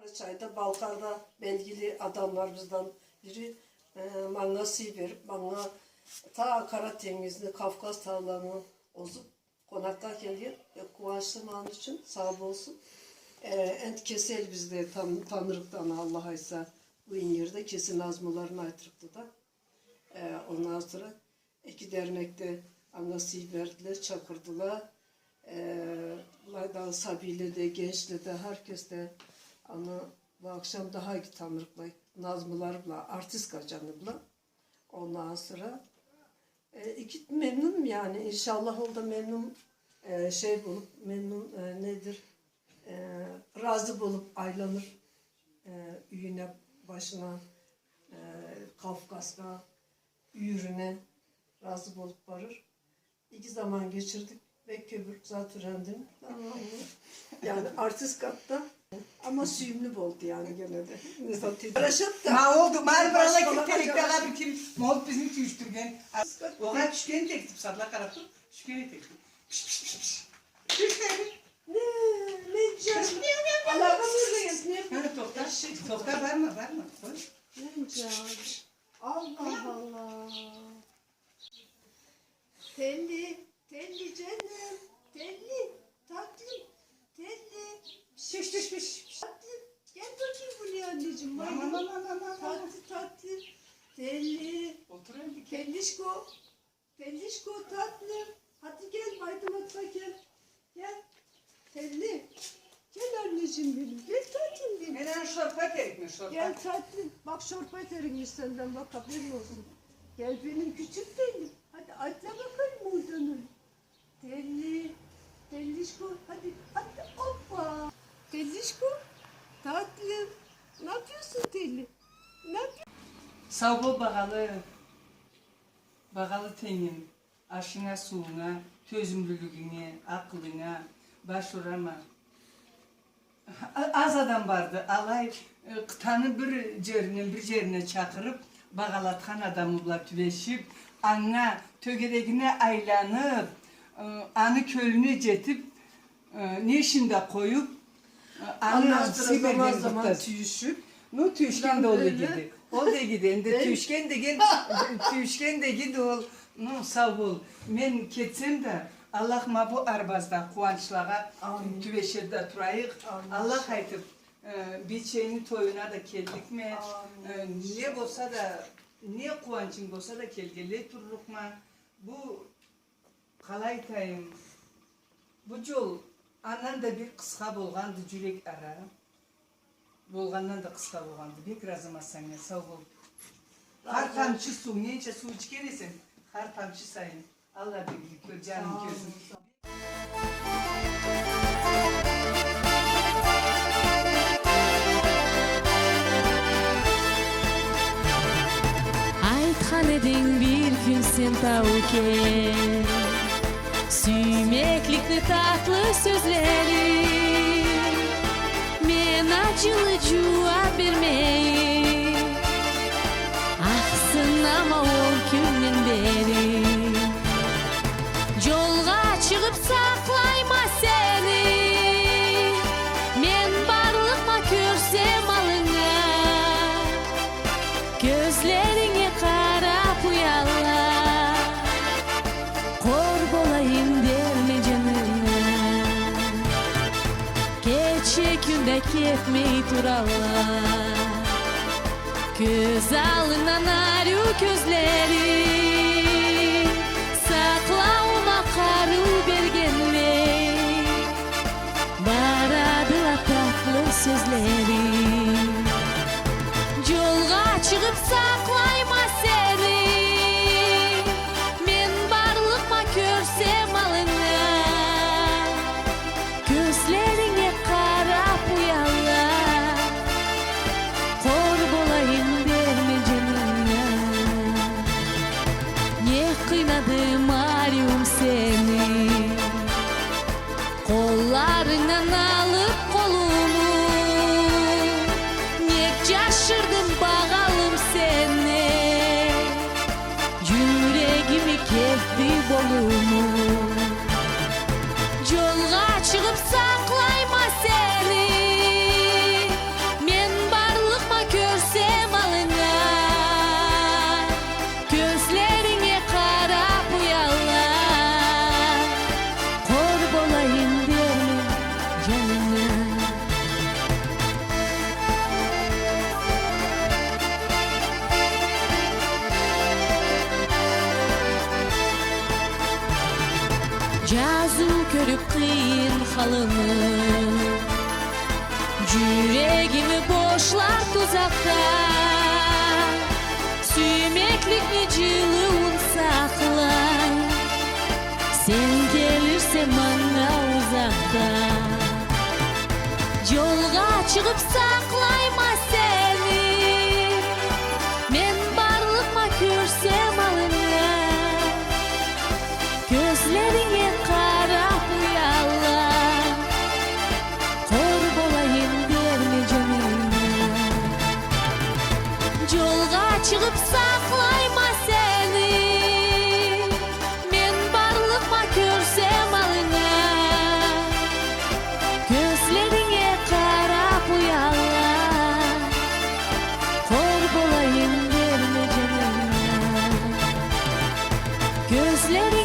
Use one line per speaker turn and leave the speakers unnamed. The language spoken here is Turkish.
Karaçay'da, Balkar'da belgili adamlarımızdan biri bana verip bana ta Karadeniz'de Kafkas tağlarını ozup konakta geliyor. Kıvançlım onun için sağ olsun. Ent kesel bizde tanırıktan Allah'a ise bu yerde kesin azmalarını aytırıktı da. Ondan sonra iki dernekte anası verdiler, çakırdılar. Laydan Sabi'yle de, gençle de, herkes de ama bu akşam daha iyi tanırıkla, nazmılarımla, artist kacanımla. Ondan sonra iki memnunum yani. İnşallah o da memnun bulup, memnun nedir? Razı bulup aylanır. Üyüne, başına, Kafkas'a, üyürüne razı bulup varır. İki zaman geçirdik ve köbür zatürendim. Yani artist katta ama süyümlü oldu yani gene de. Paraşat da.
Ma oldu, marmaralı kitelikler abi kim? Mod bizim tüyüştürgen. Oğa düşkeni tektim, sadla karaptım. Düşkeni tektim. Düşkeni.
Ne canım? Allah'a buradayız.
Ne tokta? Tokta verme.
Ne canım? Allah Allah. Telli canım. Telli, tatlım. Telli.
Şiş.
Tatlım. Gel bakayım buraya anneciğim. Tatlı. Telli.
Oturayım bir
Tellişko tatlım. Hadi gel maydanozla gel. Gel. Telli. Gel anneciğim benim. Gel tatlım benim.
Neden şorpa gerekmiyor şorpa?
Gel tatlım. Bak şorpa erinmiş senden bak haberin olsun. Gel benim küçük tellim. Hadi atla bakalım oradan. Tellişko. Hadi atla. Hoppa. Tellişko. Tatlım. Ne yapıyorsun telli? Ne yapıyorsun?
Sağ ol bağalı tenin, aşına suğuna, tözümlülüğüne, aklına, başvurama. Az adam vardı, alay kıtanın bir yerine çakırıp, bağalatkan adamıla tüveşip, anna tögeregine aylanıp, anı kölünü cetip, neşinde koyup, anı
zaman zaman tüyüşüp,
no tüşken de oldu gidi. Oldu gidi. Ende tüşken de gidi ol. No sağ ol. Men ketsem de Allah ma bu arbazda kuvançlağa tüveşirde turayık. Allah aytıp bir şeyini toyuna da geldik mi? Ne olsa da ne kuvançın olsa da kelgele turluk ma? Bu kalaytayım. Bu yol anan da bir kıska bolgandı jürek ara. Bolgandan da kıska bolgandı. Bek razımasan ya sağ ol. Har tamçı su, neyce su içkenisin. Har tamçı sayın. Allah birlik gör, canım gözüm.
Aytkan edin bir gün sen tavke Süymeklikli tatlı sözleri Men acılı cevap vermeyi Aksın ama ol günden beri Yolga çıkıp saklayma seni Men barlıkma körsem alına Gözlerine karap uyala Kor bolayım derme canına Geçe günde ketmeyi durala Göz alından arıyor gözleri Saklavma karı bergenle Baradıla tatlı sözleri Yolga çıkıp saklayma seni Men barlıkma körsem alına Gözlerine karap uyala Kor bolayım derme canına görüp kıyın halını. Yüreğimi boşlar tuzakta, süymeklikli cılığın saklay. Sen gelirse bana uzakta, yolga çıkıp saklayma seni. Men barlıkma körsem alına, gözlerine karap uyalla. Kor bolayım verme canına, yolga çıkıp saklayma seni. Men barlıkma körsem alına, gözlerine karap uyalla. Kor bolayım verme canına, gözlerine